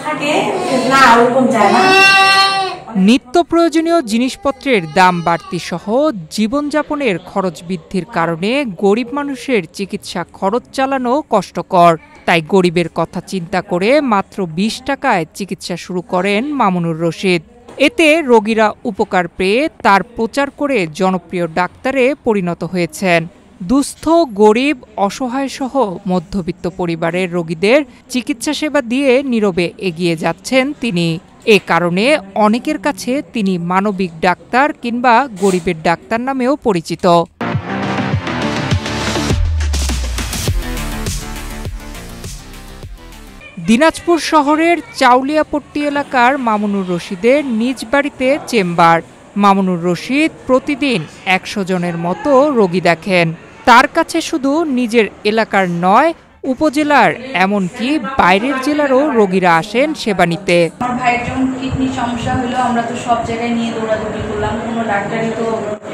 থাকে না ওরকম যায় না। নিত্য প্রয়োজনীয় জিনিসপত্রের দাম বাড়তি সহ জীবনযাপনের খরচ বৃদ্ধির কারণে গরিব মানুষের চিকিৎসা খরচ চালানো কষ্টকর। তাই গরিবের কথা চিন্তা করে মাত্র ২০ টাকায় চিকিৎসা শুরু করেন মামুনুর রশিদ। এতে রোগীরা উপকার পেয়ে তার প্রচার করে জনপ্রিয় ডাক্তারে পরিণত হয়েছেন। দুস্থ, গরিব, অসহায়সহ মধ্যবিত্ত পরিবারের রোগীদের চিকিৎসা সেবা দিয়ে নীরবে এগিয়ে যাচ্ছেন তিনি। এ কারণে অনেকের কাছে তিনি মানবিক ডাক্তার কিংবা গরিবের ডাক্তার নামেও পরিচিত। দিনাজপুর শহরের চাউলিয়াপট্টি এলাকার মামুনুর রশিদের নিজ বাড়িতে চেম্বার। মামুনুর রশিদ প্রতিদিন ১০০ জনের মতো রোগী দেখেন। তার কাছে শুধু নিজের এলাকার নয়, উপজেলার এমনকি বাইরের জেলারও রোগীরা আসেন সেবা নিতে। আমার ভাইয়ের যখন কিডনি সমস্যা হলো, আমরা তো সব জায়গায় নিয়ে দৌড়াদৌড়ি করলাম, কোনো ডাক্তারই তো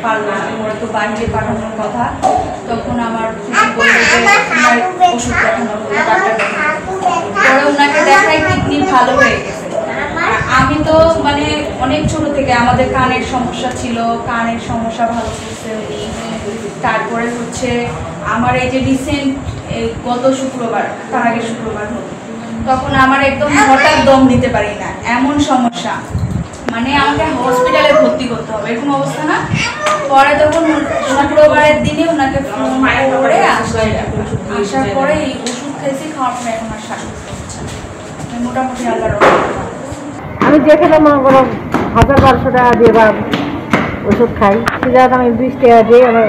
পারলো না, আমরা তো বাইরে পাঠানোর কথা। তখন আমার বললো যে ওনার ওষুধ দেখানো হলো, ডাক্তার দেখানো, পরে ওনাকে দেখাই কিডনি ভালো হয়ে গেছে। আমি তো মানে অনেক ছোট থেকে আমাদের কানের সমস্যা ছিল, কানের সমস্যা ভালো করছে উনি। তারপরে হচ্ছে আমার এই যে রিসেন্ট গত শুক্রবার, তার আগে শুক্রবার হলো, তখন আমার একদম হঠাৎ দম নিতে পারি না, এমন সমস্যা, মানে আমাকে হসপিটালে ভর্তি করতে হবে এরকম অবস্থা না। পরে তখন শুক্রবারের দিনে ওনাকে ফোন করে আসার পরে এই ওষুধ খেয়েছি, খাওয়ার পরে এখন আর শ্বাসকষ্ট হচ্ছে না, মোটামুটি আল্লাহর রহমতে। আমি যেখানে মনে করো ১০০০-১২০০ টাকা দিয়ে বা ওষুধ খাই, সেটা আমি ২০ টাকা দিয়ে আমার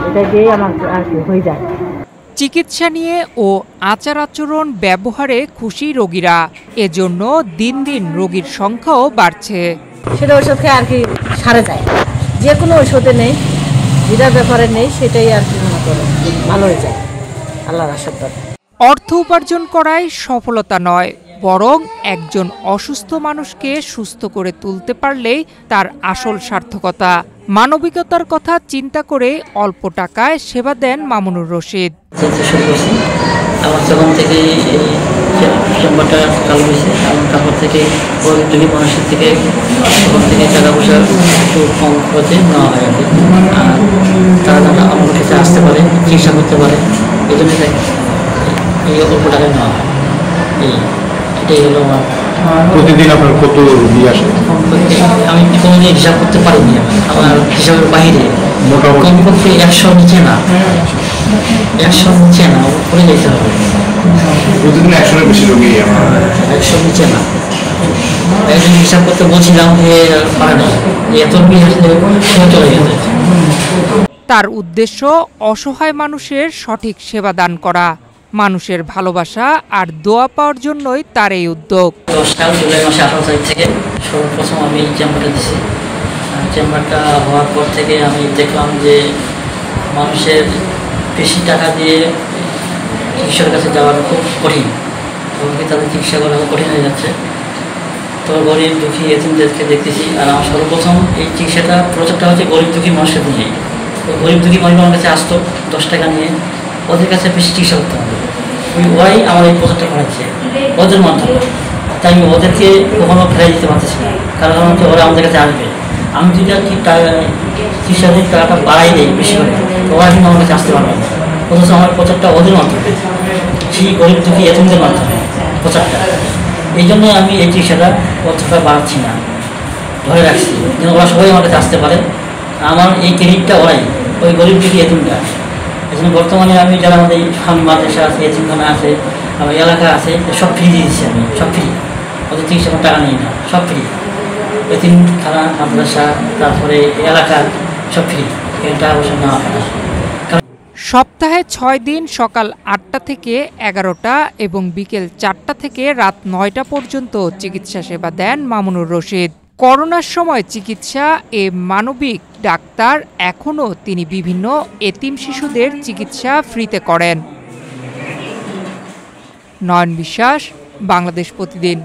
এটা দিয়ে আমার আর কি হয়ে যায়। চিকিৎসা নিয়ে ও আচার আচরণ ব্যবহারে খুশি রোগীরা। এজন্য দিন দিন রোগীর সংখ্যাও বাড়ছে। সেটা ওষুধ খেয়ে আর কি সারে যায়, যে কোনো ওষুধে নেই, যেটা ব্যাপারে নেই সেটাই আর কি মনে করো ভালো হয়ে যায় আল্লাহর আশীর্বাদ। অর্থ উপার্জন করাই সফলতা নয়, বরং একজন অসুস্থ মানুষকে সুস্থ করে তুলতে পারলেই তার আসল সার্থকতা। মানবিকতার কথা চিন্তা করে অল্প টাকায় সেবা দেন মামুনুর রশিদ। আমার যখন থেকে চেম্বারটা চালু হয়েছে, তারপর থেকে দুই মানুষের থেকে তখন থেকে টাকা পয়সা একটু কম খরচে নেওয়া হয় আর কি। আর তারা যেন আমার কাছে আসতে পারে, চিকিৎসা করতে পারে, এই জন্য এই অল্প টাকায় নেওয়া হয়। এটাই হলো আমার। প্রতিদিন আপনার কত রোগী আসে? আমি কোনোদিন হিসাব করতে পারিনি, আমার হিসাবের বাইরে কমপক্ষে ১০০ নিচে না, ১০০ নিচে না, উপরে যেতে হবে। প্রতিদিন ১০০-এর বেশি রোগী? ১০০ নিচে না। একদিন হিসাব করতে বলছিলাম যে পারে না, এত রোগী আসলে সময় চলে গেছে। তার উদ্দেশ্য অসহায় মানুষের সঠিক সেবা দান করা। মানুষের ভালোবাসা আর দোয়া পাওয়ার জন্যই তার এই উদ্যোগ। ১০ জুলাই মাসে ১৮ তারিখ থেকে সর্বপ্রথম আমি চেম্বারটা দিচ্ছি। চেম্বারটা হওয়ার পর থেকে আমি দেখলাম যে মানুষের বেশি টাকা দিয়ে চিকিৎসার কাছে যাওয়ার খুব কঠিন, এমনকি তাদের চিকিৎসা করা খুব কঠিন হয়ে যাচ্ছে। তো গরিব দুঃখী এতিমদেরকে দেখতেছি, আর আমার সর্বপ্রথম এই চিকিৎসাটা প্রচারটা হচ্ছে গরিব দুঃখী মানুষের নিয়েই। তো গরিব দুঃখী মানুষ আমার কাছে আসতো ১০ টাকা নিয়ে, ওদের কাছে বেশি চিকিৎসা করতে হবে, ওরাই আমার এই প্রচারটা করাচ্ছে ওদের মাধ্যমে। তাই আমি ওদেরকে কখনো ফেরাই দিতে পারতেছি না, কারণ হচ্ছে ওরা আমাদের কাছে আসবে। আমি যদি আর কি চিকিৎসা টাকাটা বাড়াই দেয় বেশি করে, ওরা কিন্তু আমার কাছে আসতে পারবে না। অথচ আমার প্রচারটা ওদের মাধ্যমে, সেই গরিব দুঃখী এতিমদের মাধ্যমে প্রচারটা। এই জন্য আমি এই চিকিৎসাটা অতটা বাড়াচ্ছি না, ধরে রাখছি যেন ওরা সবাই আমার কাছে আসতে পারে। আমার এই ক্রেডিটটা ওরাই, ওই গরিব দুঃখী এতিমটা। এই জন্য বর্তমানে আমি যারা আমাদের স্বামী মাদ্রাসা আছে, এতিমখানা আছে, আমার এলাকা আছে, সব ফ্রি দিয়ে দিচ্ছি আমি, সব ফ্রি। ওদের চিকিৎসা টাকা নেই না, সব ফ্রি। এতিমখানা, মাদ্রাসা, তারপরে এলাকা সব ফ্রি, এটা অবশ্য নেওয়া হয় না। সপ্তাহে ৬ দিন সকাল ৮টা থেকে ১১টা এবং বিকেল ৪টা থেকে রাত ৯টা পর্যন্ত চিকিৎসা সেবা দেন মামুনুর রশিদ। করোনার সময় চিকিৎসা এ মানবিক ডাক্তার এখনও তিনি বিভিন্ন এতিম শিশুদের চিকিৎসা ফ্রিতে করেন। নয়ন বিশ্বাস, বাংলাদেশ প্রতিদিন।